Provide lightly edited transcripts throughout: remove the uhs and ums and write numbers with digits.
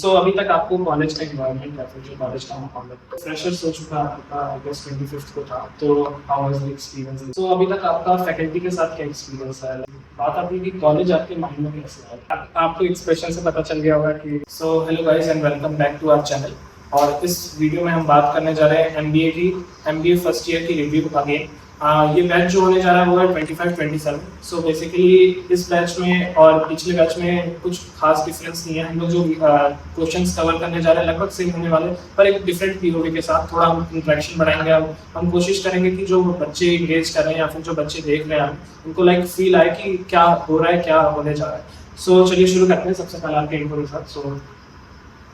सो अभी तक आपको कॉलेज का एनवायरनमेंट या फिर जो कॉलेज का माहौल है फ्रेशर्स हो चुका है आपका आई गेस 25th को था तो how was the experience so अभी तक आपका फैकल्टी के साथ क्या एक्सपीरियंस है बात आती है कि कॉलेज आपके माइंड में कैसे है आपको एक्सप्रेशन से पता चल गया होगा कि so hello guys and welcome back to our channel और इस वीडियो में हम बात करने जा रहे हैं एमबीए फर्स्ट ईयर की रिव्यू अगेन ये बैच जो होने जा रहा है वो है 25-27 सो बेसिकली इस बैच में और पिछले बैच में कुछ खास डिफरेंस नहीं है हम लोग जो क्वेश्चंस कवर करने जा रहे हैं लगभग सेम होने वाले पर एक डिफरेंट पीओवी के साथ थोड़ा हम इंटरेक्शन बढ़ाएंगे अब हम कोशिश करेंगे कि जो बच्चे इंगेज कर रहे हैं या फिर जो बच्चे देख रहे हैं उनको लाइक फील आए कि क्या हो रहा है क्या होने जा रहा है सो चलिए शुरू करते हैं सबसे पहले आपके इंट्रो के साथ सो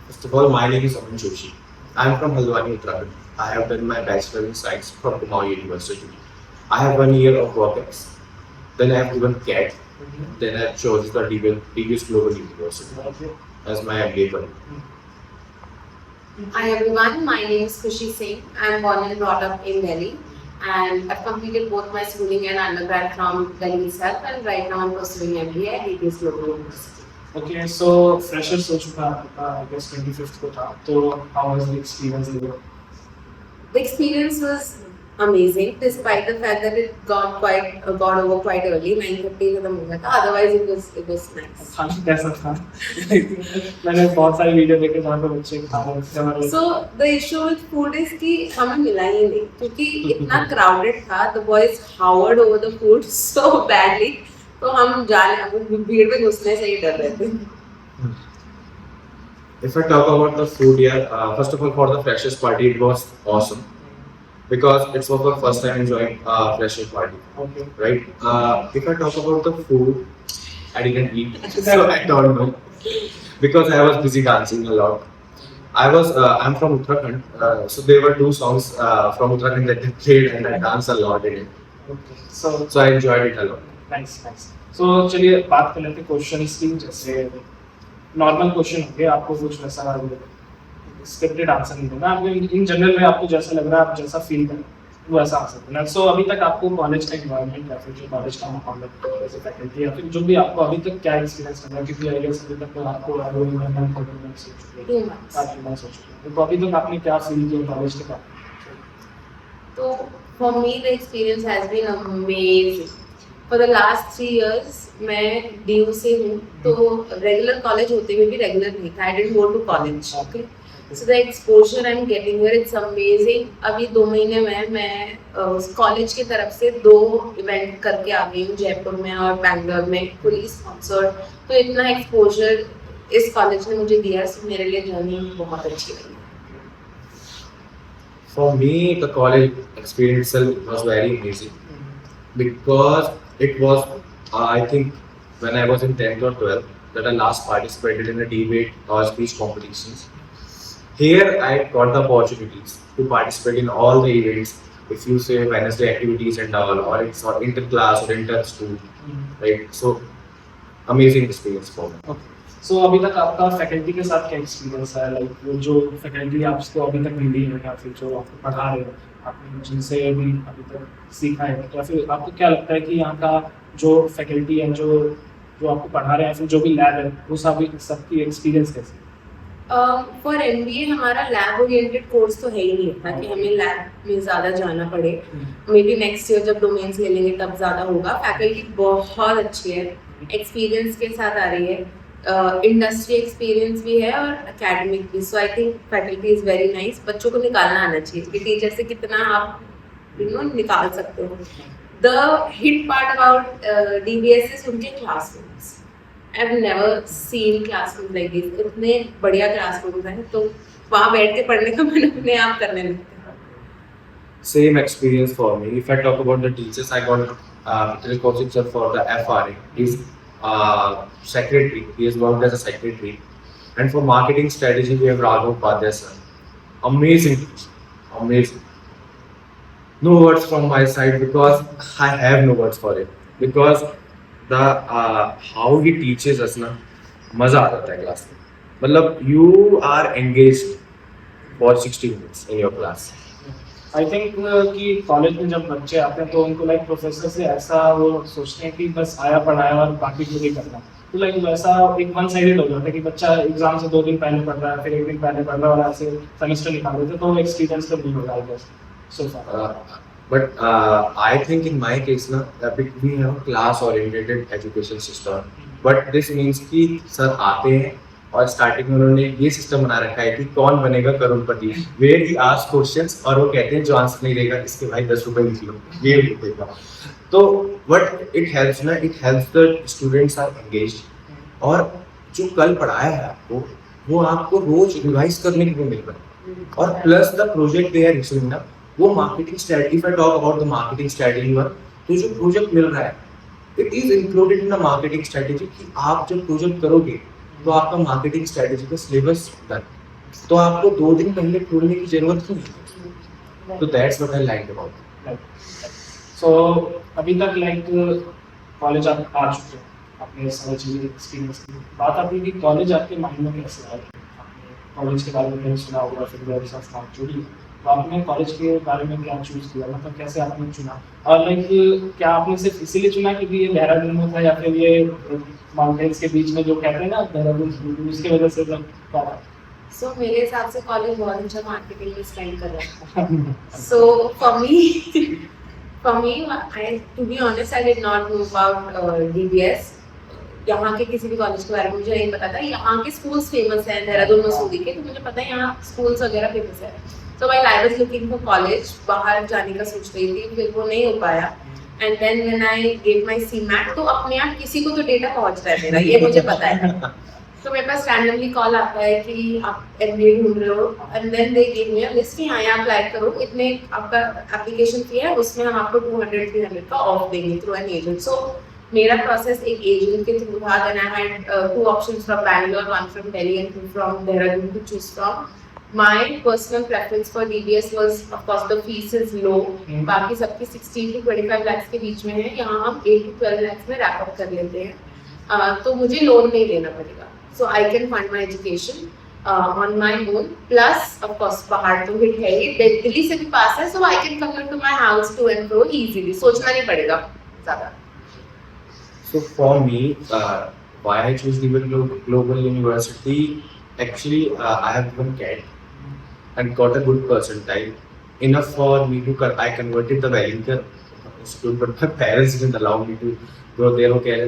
First of all, my name is Aman Joshi. I am from Halwani, Uttarakhand. I have done my Bachelor in Science from Kumaon University. I have 1 year of work ex. Then I have given CAT. Then I have chosen the DBS Global University as my MBA career. Hi everyone, my name is Khushi Singh. I am born and brought up in Delhi and I've completed both my schooling and undergrad from Delhi itself and right now I'm pursuing MBA at DBS Global University. Okay so freshers हो चुका है आपका I guess 25th को था तो how was the experience The experience was amazing despite the fact that it got over quite early, 9:30 खत्म हो गया था. Otherwise it was nice. खाना कैसा था मैंने बहुत सारी वीडियो देखे जहाँ पे बच्चे खा रहे थे So the issue with food is कि हमें मिला ही नहीं क्योंकि इतना crowded था. The boys hovered over the food so badly. तो हम जाने भीड़ में घुसने से ही डर रहे थे. If I talk about the food here, first of all, for the freshers party, it was awesome because it was the first time enjoying freshers party. Okay. Right? If I talk about the food, I didn't eat, so I don't know because I was busy dancing a lot. I'm from Uttarakhand, so there were two songs from Uttarakhand that they played, and I danced a lot in it. Okay. So So I enjoyed it a lot. Nice nice so चलिए बात कर लेते हैं questions की जैसे normal question होंगे आपको कुछ वैसा स्क्रिप्टेड आंसर नहीं देना आपको इन जनरल में आपको जैसा लग रहा है आप जैसा फील करें वो ऐसा आंसर देना सो अभी तक आपको कॉलेज का एनवायरनमेंट या फिर जो कॉलेज का माहौल है जैसे फैकल्टी या फिर जो भी आपको अभी तक क्या एक्सपीरियंस करना है क्योंकि आई गेस अभी तक तो आपको 2 months हो चुके हैं 2 months हो चुके हैं तो अभी तक आपने क्या फील किया कॉलेज के बाद तो for me the experience has been amazing. For the last 3 years मैं DU से हूँ तो रेगुलर कॉलेज होते हुए भी रेगुलर नहीं था. I didn't go to college. Okay. So the exposure I'm getting here it's amazing. अभी 2 महीने में मैं कॉलेज की तरफ से 2 इवेंट करके आ गई हूँ जयपुर में और बैंगलोर में पुलिस स्पॉन्सर्ड. तो इतना एक्सपोजर इस कॉलेज ने मुझे दिया सो मेरे लिए जर्नी बहुत अच्छी रही. For me, the college experience itself was very amazing because it was, I think, when I was in 10th or 12th that I last participated in a debate or speech competitions. Here, I got the opportunities to participate in all the events. If you say Wednesday activities and all, or it's or inter-class or inter-school, right? So, amazing experience for me. Okay. सो अभी तक आपका faculty के साथ क्या experience है like जो faculty आपको अभी तक मिली है या फिर जो आपको पढ़ा रहे हो आपने जिनसे भी अभी तक सीखा है या फिर आपको क्या लगता है कि यहाँ का जो फैकल्टी है जो आपको पढ़ा रहे हैं फिर जो भी लैब है वो सबकी एक्सपीरियंस कैसे फॉर MBA हमारा लैब ओरिएंटेड कोर्स तो है ही नहीं था कि हमें लैब में ज़्यादा जाना पड़े. मे बी नेक्स्ट ईयर जब डोमेन्स ले लेंगे तब ज़्यादा होगा. फैकल्टी बहुत अच्छी है, एक्सपीरियंस के साथ आ रही है, इंडस्ट्री एक्सपीरियंस भी है और एकेडमिक भी. So I think faculty is very nice. बच्चों को निकालना आना चाहिए कि टीचर से कितना आप निकाल सकते हो. The hit part about DBS is उनके classrooms. I have never seen classroom like this. इतने बढ़िया क्लासरूम्स हैं तो वहाँ बैठ के पढ़ने का मन अपने आप करने लगता है. Same experience for me. If I talk about the teachers, I got Mr. Kaushik sir for the FRA. He's secretary. He has worked as a secretary. And for marketing strategy, we have Raghav Upadhyay sir. Amazing teacher. Amazing. No words from my side because I have no words for it. Because the how he teaches us ना मजा आ जाता है class में. मतलब you are engaged for 60 minutes in your class. I think कि college में जब बच्चे आते हैं तो उनको लाइक प्रोफेसर से ऐसा वो सोचते हैं कि बस आया पढ़ाया और बाकी जो भी करना तो लाइक वैसा एक वन साइडेड हो जाता है कि बच्चा एग्जाम से 2 दिन पहले पढ़ रहा है, फिर 1 दिन पहले पढ़ रहा है और ऐसे सेमेस्टर निकाल देते, तो एक्सपीरियंस तो नहीं होगा I guess so far. But I think in my case na, we have a class oriented education system. But this means कि सर आते हैं और स्टार्टिंग में उन्होंने ये सिस्टम बना रखा है कि कौन बनेगा करोड़पति, वेयर ही आस्क क्वेश्चंस और वो कहते हैं जो आंसर नहीं देगा इसके भाई 10 रुपए लिख लो, ये लिखेगा. तो बट इट हेल्प्स ना, it helps the students are engaged और जो कल पढ़ाया है आपको वो आपको रोज रिवाइज करने को मिल रहा है. और plus the project they are receiving ना, वो marketing strategy, if I talk about the marketing strategy one, तो जो प्रोजेक्ट मिल रहा है it is included in the marketing strategy कि आप जब प्रोजेक्ट करोगे तो आपका मार्केटिंग स्ट्रेटजी का सिलेबस डन, तो आपको 2 दिन पहले खोलने की जरूरत नहीं. तो that's what I like about. So अभी तक लाइक कॉलेज आप आ चुके हैं, आपने सारी चीज़ें एक्सपीरियंस की. बात आती है कि कॉलेज आपके माइंड में कैसे आया. आपने कॉलेज के बारे में कहीं सुना होगा, फिर मेरे साथ स्टार्ट जुड़ी, तो आपने कॉलेज के बारे में क्या चूज़ किया, मतलब कैसे आपने चुना, और लाइक क्या आपने सिर्फ इसीलिए चुना क्योंकि ये देहरादून में था, या फिर ये माउंटेन्स के बीच में जो कहते हैं ना देहरादून, उसकी वजह से मतलब क्या था. सो मेरे हिसाब से कॉलेज बहुत अच्छा मार्केटिंग में स्पेंड कर रहा था. So for me, I to be honest, I did not know about DBS. यहाँ के किसी भी कॉलेज के बारे में मुझे नहीं पता था. यहाँ के स्कूल्स फेमस हैं देहरादून मसूरी के, तो मुझे पता है यहाँ स्कूल्स वगैरह फेमस है. So while I was looking for college, बाहर जाने का सोच रही थी, फिर वो नहीं हो पाया. And then when I gave my CMAT, तो अपने आप किसी को तो डेटा पहुँच रहा है मेरा, ये मुझे पता है. तो मेरे पास रैंडमली कॉल आता है कि आप MBA ढूंढ रहे हो, and then they give me a list कि हाँ यहाँ अप्लाई करो, इतने आपका एप्लीकेशन फी है, उसमें हम आपको 200-300 का ऑफ देंगे थ्रू एन एजेंट. सो मेरा प्रोसेस एक एजेंट के थ्रू था. Then I had 2 options from Bangalore, 1 from Delhi and 2 from Dehradun to choose from. My personal preference for DBS was, of course, the fees is low. बाकी सबकी 16 to 25 lakhs के बीच में है. यहाँ हम 8 to 12 lakhs में रैप अप कर लेते हैं. तो मुझे लोन नहीं लेना पड़ेगा. So I can fund my education on my own. Plus, of course, पहाड़ तो हिट है ही, दिल्ली से भी पास है, so I can commute to my house to and fro easily. सोचना नहीं पड़ेगा ज़्यादा. So for me, why I choose global university? Actually, I have given CAT and got a good percentile, enough for me to. I converted the Wellington school, but my parents didn't allow me to go there. वो कह रहे,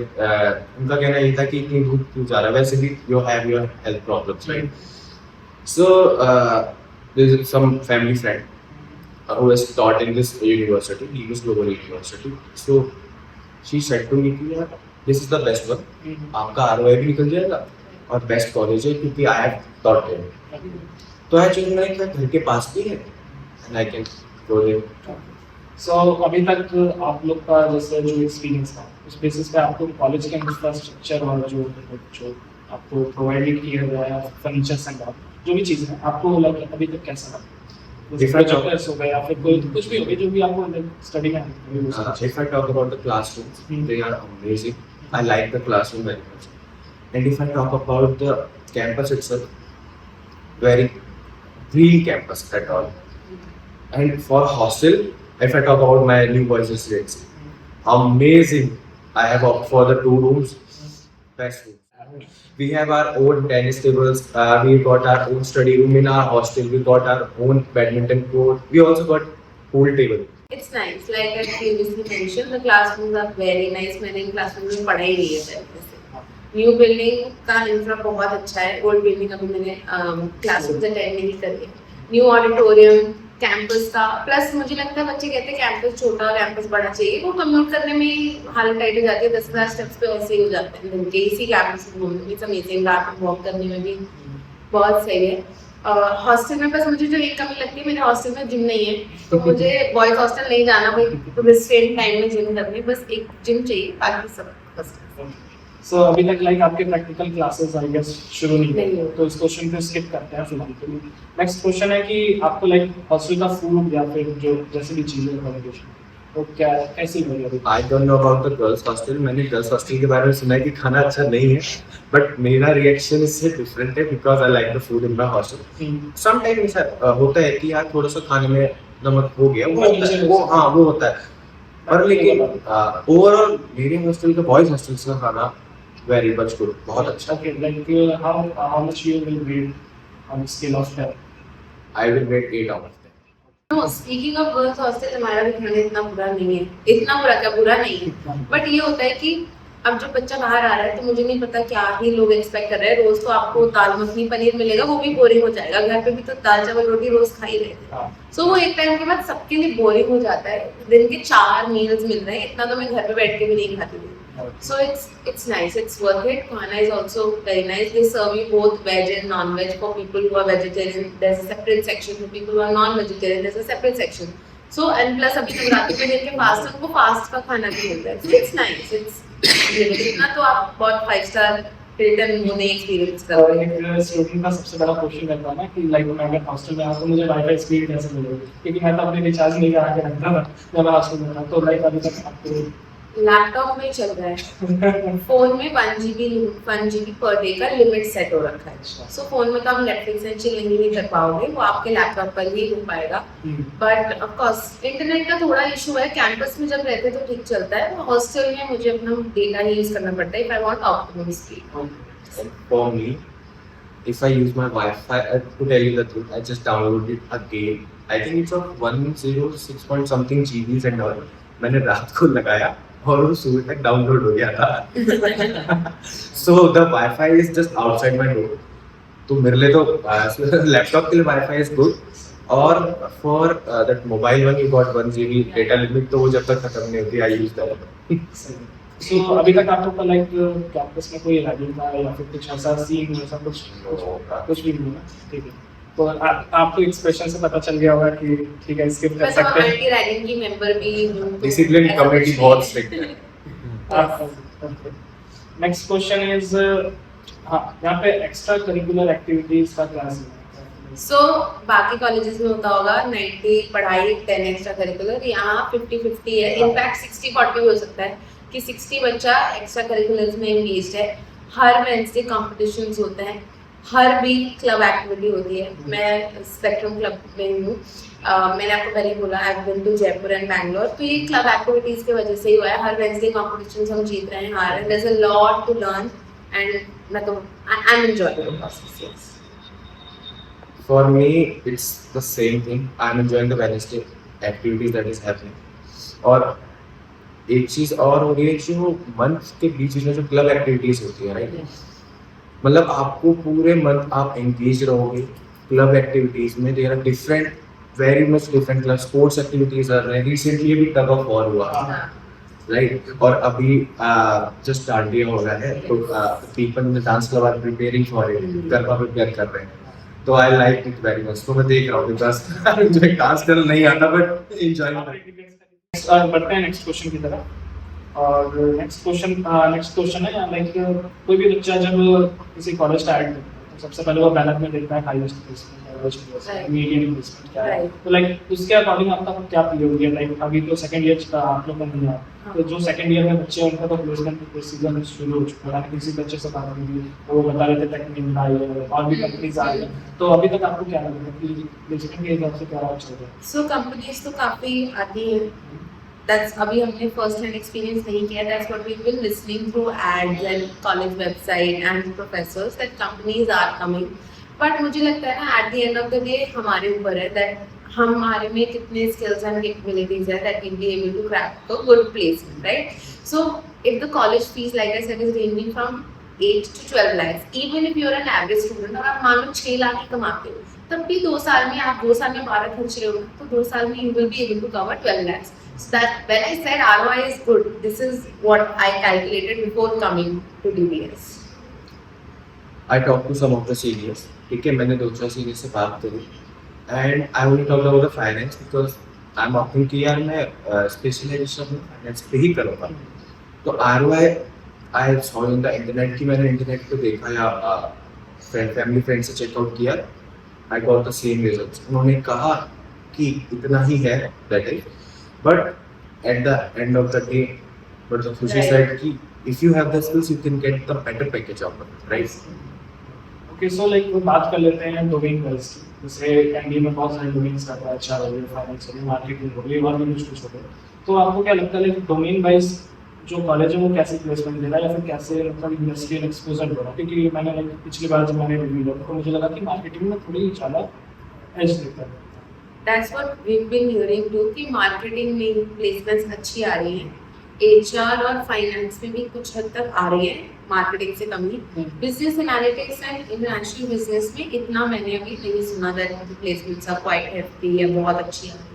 उनका कहना ये था कि इतनी दूर क्यों जा रहा है, वैसे भी you have your health problems, right? So there is some family friend who has taught in this university, Negus Global University. So she said to me कि यार this is the best one, आपका ROI भी निकल जाएगा और best college है क्योंकि I have taught there. तो एक्चुअली मैंने कहा घर के पास भी है and I can go there. So अभी तक आप लोग का जैसे जो एक्सपीरियंस था, उस बेसिस पे आपको कॉलेज के इंफ्रास्ट्रक्चर और जो आपको प्रोवाइड किया गया है, फर्नीचर्स एंड जो भी चीज़ें हैं, आपको लाइक अभी तक कैसा लगा. प्रोजेक्टर्स हो गए या फिर कोई कुछ भी हो गया जो भी आपको स्टडी में. If I talk about the classrooms, they are amazing. I like the classroom very much. And if I talk about the campus itself, very green campus at all. And for hostel, if I talk about my new boys' residency, amazing. I have opted for the 2 rooms, best rooms. We have our own tennis tables. We got our own study room in our hostel. We got our own badminton court. We also got pool table. It's nice. Like I previously mentioned, the classrooms are very nice. मैंने इन classrooms में पढ़ा ही नहीं है पहले से. New building का infra बहुत अच्छा है. ओल्ड बिल्डिंग अभी मैंने क्लासेस अटेंड नहीं करी है. न्यू ऑडिटोरियम, कैंपस का, प्लस मुझे लगता है बच्चे कहते हैं कैंपस छोटा, कैंपस बड़ा चाहिए. वो कम्यूट करने में ही हालत टाइट हो जाती है. 10,000 स्टेप्स पे वैसे ही हो जाते हैं दिन के. इसी कैंपस में घूमने में अमेजिंग, रात में वॉक करने में भी बहुत सही है. हॉस्टल में बस मुझे जो एक कमी लगती है, मेरे हॉस्टल में जिम नहीं है, तो मुझे बॉयज हॉस्टल नहीं जाना. भाई रिस्ट्रेंट टाइम में जिम करनी, बस एक जिम चाहिए, बाकी सब बस. सो अभी तक लाइक आपके प्रैक्टिकल क्लासेस आई गेस शुरू नहीं हुए, तो इस क्वेश्चन को स्किप करते हैं फिलहाल के लिए. नेक्स्ट क्वेश्चन है कि आपको लाइक हॉस्टल का फूड या फिर जो जैसे भी चीज़ें अकोमोडेशन, तो क्या कैसी लगी अभी? I don't know about the girls hostel. मैंने गर्ल्स हॉस्टल के बारे में सुना है कि खाना अच्छा नहीं है, बट मेरा रिएक्शन इससे डिफरेंट है because I like the food in my hostel. Some time ऐसा होता है कि यार थोड़ा सा खाने में नमक हो गया, वो होता है. और लेकिन ओवरऑल मेरे हॉस्टल का, बॉयज हॉस्टल का खाना वेरी मच गुड, बहुत अच्छा. Okay, like how much you will rate on a scale of 10? I will rate 8 out of 10. No, speaking of girls hostel, हमारा भी खाना इतना बुरा नहीं है, इतना बुरा क्या, बुरा नहीं है, बट ये होता है कि अब जब बच्चा बाहर आ रहा है तो मुझे नहीं पता क्या ही लोग एक्सपेक्ट कर रहे हैं. रोज तो आपको दाल मखनी पनीर मिलेगा, वो भी बोरिंग हो जाएगा. घर पे भी तो दाल चावल रोटी रोज खा ही रहे थे. हाँ. सो वो एक टाइम के बाद सबके लिए बोरिंग हो जाता है. दिन के 4 मील्स मिल रहे हैं, इतना तो मैं घर पे बैठ के भी नहीं खाती थी. So it's nice, it's worth it. Khana is also very nice. They serve you both veg and non-veg. For people who are vegetarian, there's a separate section. For people who are non-vegetarian, there's a separate section. So and plus अभी नवरात्रि में जिनके fast है उनको fast का खाना भी मिलता है. So it's nice. It's इतना तो आप बहुत 5 स्टार हिल्टन नहीं एक्सपीरियंस कर और रहे हैं. एक स्टूडेंट का सबसे बड़ा क्वेश्चन रहता है ना कि लाइक मैं अगर हॉस्टल में आऊँ तो मुझे वाईफाई स्पीड कैसे मिलेगी, क्योंकि मैं तो अपने रिचार्ज नहीं करा के रखता था जब मैं हॉस्टल में था. तो लाइक अभी तक आपको लैपटॉप में चल रहा है. फोन में 1 GB पर डे का लिमिट सेट हो रखा है. सो फोन में तो आप नेटफ्लिक्स एंड चिलिंग नहीं कर पाओगे, वो आपके लैपटॉप पर ही हो पाएगा. बट ऑफ कोर्स इंटरनेट का थोड़ा इशू है. कैंपस में जब रहते तो ठीक चलता है, हॉस्टल में मुझे अपना डेटा ही यूज करना पड़ता है if I want optimum speed. For me, if I use my Wi-Fi, to tell you the truth, I just downloaded a game. I think it's of 106 point something GBs and all. मैंने रात को लगाया और वो सुबह तक download हो गया था. So the Wi-Fi is just outside my door. तो मेरे लिए तो लैपटॉप के लिए Wi-Fi is good. और for that mobile one you got 1 GB data limit, तो वो जब तक खत्म नहीं होती I use that. सो अभी तक आपको लाइक कैंपस में कोई रैगिंग था या फिर कुछ ऐसा सीन ऐसा कुछ भी नहीं है? ठीक है. तो आपको एक्सप्रेशन से पता चल गया होगा कि ठीक है स्किप कर मैं तो सकते हैं. एंटी रैगिंग की मेंबर भी हूं. डिसिप्लिन कमेटी बहुत स्ट्रिक्ट है. नेक्स्ट क्वेश्चन इज हाँ, यहाँ पे एक्स्ट्रा करिकुलर एक्टिविटीज का क्लास है. सो बाकी कॉलेजेस में होता होगा 90 पढ़ाई 10 एक्स्ट्रा करिकुलर. यहाँ 50-50 है. इनफैक्ट 60-40 भी हो सकता है कि 60 बच्चा एक्स्ट्रा करिकुलर्स में एंगेज्ड है. हर वेडनेसडे कॉम्पिटिशन्स होते हैं, हर वीक क्लब एक्टिविटी होती है. मैं स्पेक्ट्रम क्लब में हूँ. मैंने आपको पहले बोला I have been to Jaipur and Bangalore. तो ये क्लब एक्टिविटीज की वजह से ही हुआ है. हर वेडनेसडे कॉम्पिटिशन्स हम जीत रहे हैं, हार रहे हैं. There is a lot to learn and मैं तो I am enjoying the process. For me, it's the same thing. I'm enjoying the Wednesday activities that is happening. और एक चीज और हो रही है, जो मंथ के बीच में जो क्लब एक्टिविटीज होती है, राइट, मतलब आपको पूरे मंथ आप एंगेज रहोगे क्लब एक्टिविटीज में. There are different, very much different club sports activities are रहे. रिसेंटली भी टग ऑफ वॉर हुआ, राइट, और अभी जस्ट डांडिया हो रहा है. तो people in the dance club are preparing for it, garba prepare कर रहे हैं. तो I like it very much. तो मैं देख रहा हूँ बिकॉज मुझे डांस करना नहीं आता बट एंजॉय. बढ़ते हैं नेक्स्ट क्वेश्चन की तरफ. और नेक्स्ट क्वेश्चन है लाइक कोई भी बच्चा जब किसी कॉलेज का ऐड करता है तो सबसे पहले वो बैनर में देखता है हाईएस्ट प्लेसमेंट, मीडियम प्लेसमेंट क्या है. तो लाइक उसके अकॉर्डिंग आपका क्या पीओवी है? लाइक अभी तो सेकंड ईयर का आप लोग का नहीं है, तो जो सेकंड ईयर में बच्चे हैं उनका तो प्लेसमेंट प्रोसीजर शुरू हो चुका है. किसी बच्चे से बात हुई वो बता रहे थे टेक्निक आई है और भी कंपनीज आ रही है. तो अभी तक आपको क्या लगता है कि प्लेसमेंट के हिसाब से क्या चल रहा है? सो कंपनीज तो काफी आती है. That's अभी हमने फर्स्ट हैंड एक्सपीरियंस नहीं किया. That's what we've been listening through ads and college website and professors that companies are coming. But मुझे लगता है ना at the end of the day हमारे ऊपर है that हमारे में कितने skills and capabilities है that we'll be able to crack a good placement, right? So if the college fees like I said is ranging from 8 to 12 lakhs, even if you're an average student और आप मान लो 6 लाख ही कमाते हो, तब भी 2 साल में आप 2 साल में 12 खर्च रहे हो, तो 2 साल में you will be able to cover 12 lakhs. So that when I said ROI is good, this is what I calculated before coming to DBS. I talked to some of the seniors. ठीक है, मैंने 2-4 seniors से बात करी and I only talked about the finance because I'm opting कि यार मैं specialisation में फाइनेंस पे ही करूँगा. तो ROI I saw on the internet कि मैंने इंटरनेट पे देखा या फैमिली फ्रेंड से चेकआउट किया. I got the same results. उन्होंने कहा कि इतना ही है, that is. But at the end of the day, but the Khushi said कि if you have the skills, you can get the better package of it, right? Okay, so like बात कर लेते हैं डोमेन वाइज की. जैसे MBA में बहुत सारे डोमेन्स रहता है, एचआर हो गया, फाइनेंस हो गया, मार्केटिंग हो गया, और भी कुछ हो गया. तो आपको क्या लगता है लाइक डोमेन वाइज जो कॉलेज है वो कैसे प्लेसमेंट दे रहा है या फिर कैसे मतलब इंडस्ट्रियल एक्सपोजर हो रहा है, क्योंकि मैंने like, पिछली बार जब मैंने रिव्यू लिया तो मुझे लगा कि मार्केटिंग में थोड़ी ज़्यादा एज दिखता है। That's what we've been hearing too कि मार्केटिंग में प्लेसमेंट्स अच्छी आ रही हैं, HR और फाइनेंस में भी कुछ हद तक आ रही है, मार्केटिंग से कम ही। Business analytics and international business में इतना मैंने अभी नहीं सुना that placements are quite healthy या बहुत अच्छी आ रही है।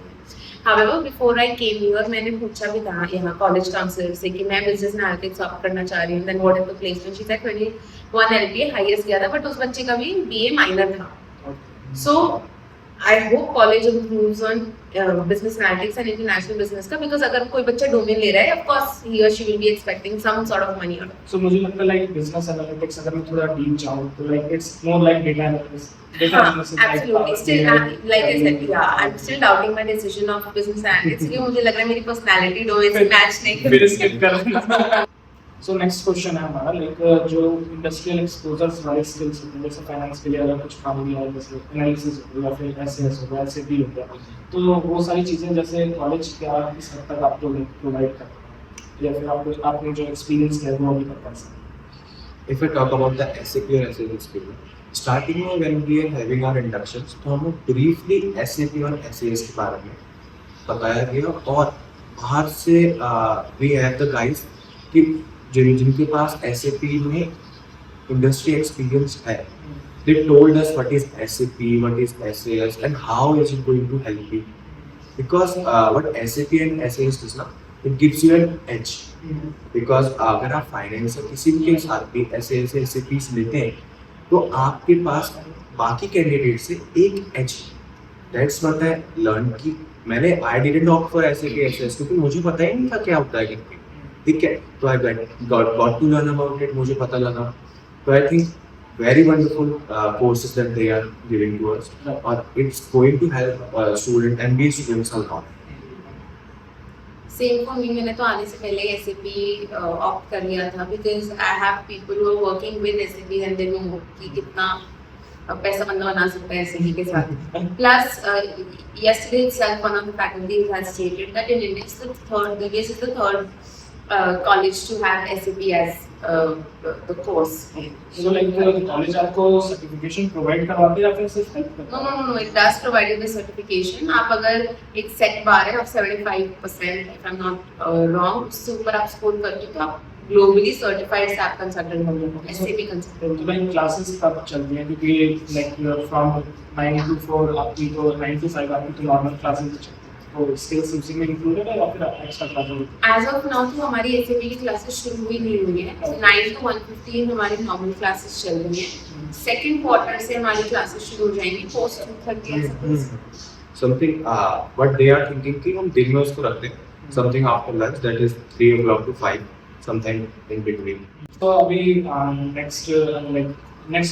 However, before I came here, मैंने पूछा भी था यहाँ कॉलेज काउंसलर से कि मैं बिजनेस एनालिटिक्स ऑप्ट करना चाह रही हूँ, then what is the placement? She said 21 LPA highest गया था, बट उस बच्चे का भी BA माइनर था। So I hope college improves on business analytics and international business का, because अगर कोई बच्चा डोमेन ले रहा है, of course he or she will be expecting some sort of money out of it. So मुझे लगता है like business analytics अगर मैं थोड़ा deep जाऊँ तो like it's more like data analysis. Data analysis is Absolutely. Still, like I said, yeah, I'm still doubting my decision of business analytics क्योंकि मुझे लग रहा है मेरी personality domain से match नहीं फिर करती। skip कर सो नेक्स्ट क्वेश्चन है हमारा लाइक जो इंडस्ट्रियल एक्सपोजर्स वाले स्किल्स होते हैं, जैसे फाइनेंस के लिए अगर कुछ काम लिया है, जैसे एनालिसिस हो गया या फिर एसएएस हो गया, एसएपी हो गया, तो वो सारी चीज़ें जैसे कॉलेज क्या किस हद तक आपको प्रोवाइड करता है या फिर आपने जो एक्सपीरियंस किया है वो अभी तक कैसा? If I talk about the SAP or SAP experience, starting में when we are having our inductions, तो हमें briefly SAP और SAS के बारे में बताया गया, और बाहर से we have the guys कि जिनके पास SAP में इंडस्ट्री एक्सपीरियंस है, they told us what is SAP, what is SAS and how is it going to help you, because what SAP and SAS does not, it gives you an edge, because अगर आप finance या किसी भी के साथ भी SAS या SAP लेते हैं तो आपके पास बाकी कैंडिडेट से एक edge. That's what I learn कि मैंने I didn't opt for SAP SAS क्योंकि मुझे पता ही नहीं था क्या होता है करके, ठीक है, तो I got to learn about it, मुझे पता लगा। तो I think very wonderful courses that they are giving to us, और it's going to help student MBA students a lot. Same for me, मैंने तो आने से पहले SAP ऑप्ट कर लिया था, because I have people who are working with SAP and they know कि कितना पैसा बंदा बना सकता है SAP के साथ। Plus yesterday itself one of the faculty has stated that in India DBS is the third college to have SAP as the course. So like college आपको सर्टिफिकेशन प्रोवाइड करवाते हैं या फिर सिर्फ हेल्प करते हैं? No, it does provide you the certification. आप अगर एक सेट बार है, आप 75% if I'm not wrong, उससे ऊपर आप स्कोर करते हो तो आप ग्लोबली सर्टिफाइड SAP कंसल्टेंट हो जाते हो, SAP कंसल्टेंट। तो भाई क्लासेस कब चलती हैं, क्योंकि लाइक फ्रॉम 9 to 4 आपकी तो 9 to 5 आपकी तो नॉर्मल क्लासेस चलती हैं, तो स्किल्स उसी में इंक्लूडेड है या फिर extra classes? As of now तो हमारी SAP की क्लासेस शुरू ही नहीं हुई है। 9 to 1:15 हमारी नॉर्मल क्लासेस चल रही हैं। सेकंड क्वार्टर से हमारी क्लासेस शुरू हो जाएंगी post 2:30 something what they are thinking कि हम दिन में उसको रखते हैं, something after lunch, that is 3 o'clock to 5, something in between. तो अभी नेक्स्ट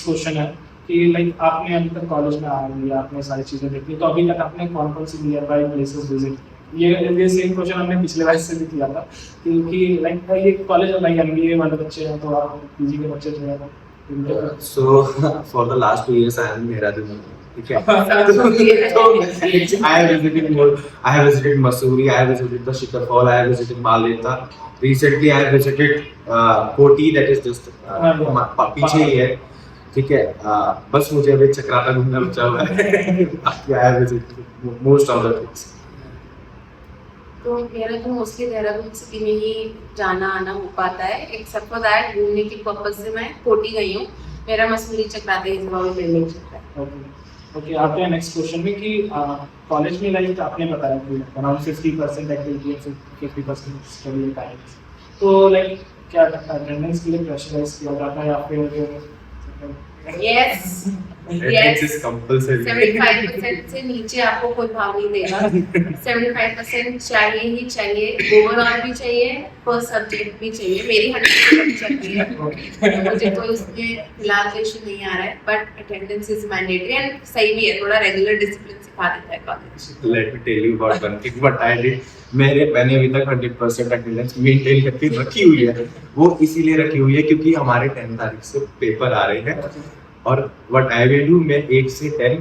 क्वेश्चन है कि लाइक आपने अभी तक कॉलेज में आ लिया, आपने सारी चीज़ें देखी, तो अभी तक आपने कौन कौन सी नियर बाई प्लेसेस विजिट? ये सेम क्वेश्चन हमने पिछले बार से भी किया था, क्योंकि लाइक ये कॉलेज और लाइक MBA वाले बच्चे हैं तो आप PG के बच्चे जो है So for the last 2 years I am in Dehradun, ठीक है। So I have visited Mussoorie, I have visited the Shikhar Fall, I have visited Maleta. Recently I have visited Koti, that is just पीछे ही है, ठीक है। बस मुझे अभी चक्राता घूमना बचा हुआ है। I have visited most of the things. तो मेरा तो मोस्टली देहरादून सिटी में ही जाना आना हो पाता है, एक्सेप्ट फॉर दैट घूमने के पर्पज से मैं कोटी गई हूँ। मेरा मसूरी चक्राते इस बार बिल्डिंग चल रहा है। ओके आते हैं नेक्स्ट क्वेश्चन में कि कॉलेज में लाइक आपने बताया कि अराउंड 50% एक्टिविटी है, 50% स्टडी टाइम, तो लाइक क्या अटेंडेंस के लिए प्रेशराइज किया जाता है या फिर Yes. Attendance is compulsory. 75% से नीचे आपको कोई भाव नहीं देगा। 75% चाहिए ही चाहिए, ओवरऑल भी चाहिए, फर्स्ट सब्जेक्ट भी चाहिए। मेरी 100% चाहिए, मुझे कोई उसमें फिलहाल इशू नहीं आ रहा है, but attendance is mandatory and सही भी है, थोड़ा रेगुलर डिसिप्लिन सिखा देता है college. Let me tell you about one thing what I did. मैंने अभी तक 100% अटेंडेंस मेंटेन करके रखी हुई है। वो इसीलिए रखी हुई है क्योंकि हमारे 10 तारीख से पेपर आ रहे हैं, और व्हाट आई विल डू, मैं 8 से 10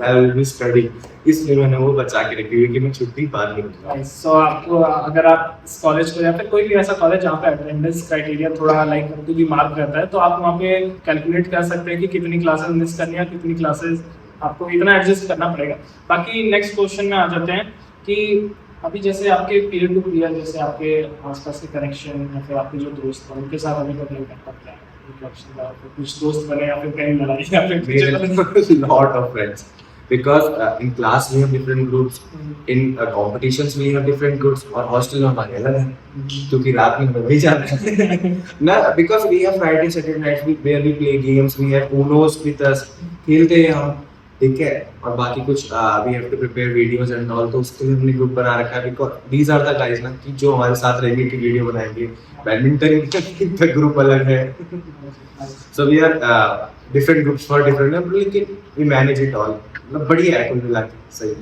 आई विल बी स्टडी, इसलिए मैंने वो बचा के रखी हुई कि मैं छुट्टी बाद में लूंगा। सो आपको अगर आप इस कॉलेज को या फिर कोई भी ऐसा कॉलेज जहाँ पे अटेंडेंस क्राइटेरिया थोड़ा लाइक कभी भी मार्क रहता है, तो आप वहाँ पे कैलकुलेट कर सकते हैं कि कितनी क्लासेस मिस करनी है, कितनी क्लासेस आपको इतना एडजस्ट करना पड़ेगा। बाकी नेक्स्ट क्वेश्चन में आ जाते हैं कि अभी जैसे आपके पीयर टू पीयर, जैसे आपके आसपास के कनेक्शन या फिर आपके जो दोस्त हैं उनके साथ अभी तक कॉन्टैक्ट क्या है? कुछ दोस्त बने या फिर कहीं लड़ाई या फिर lot of friends because in class we have different groups, in competitions we have different groups, और hostel में हमारे अलग हैं क्योंकि रात में हम भी जाते हैं ना, because we have Friday Saturday nights where we play games, we have Unos with us, खेलते हैं हम, ठीक है। और बाकी कुछ we have to prepare videos and all, तो उसके लिए हमने ग्रुप बना रखा है because these are the guys ना कि जो हमारे साथ रहेंगे कि वीडियो बनाएंगे। बैडमिंटन का ग्रुप अलग है, so we are different groups for different, लेकिन we manage it all, मतलब बढ़िया है कुल मिला के, सही है।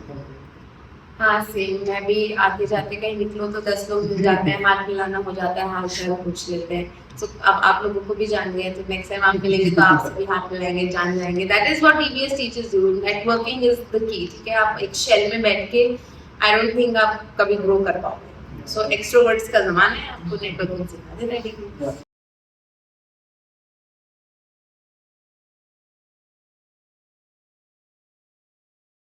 हाँ सेम, मैं भी आते जाते कहीं निकलो तो 10 लोग मिल जाते हैं, हाथ मिलाना हो जाता है, हाल चाल पूछ लेते हैं। तो अब आप लोगों को भी जान गए तो नेक्स्ट टाइम आप मिलेंगे तो आपसे भी हाथ मिलाएंगे, जान जाएंगे। That is what TBS teachers do, networking is the key, ठीक है। आप एक शेल में बैठ के आई डोंट थिंक आप कभी ग्रो कर पाओगे। सो एक्सट्रोवर्ट्स का जमाना है, आपको नेटवर्किंग सिखा देना है।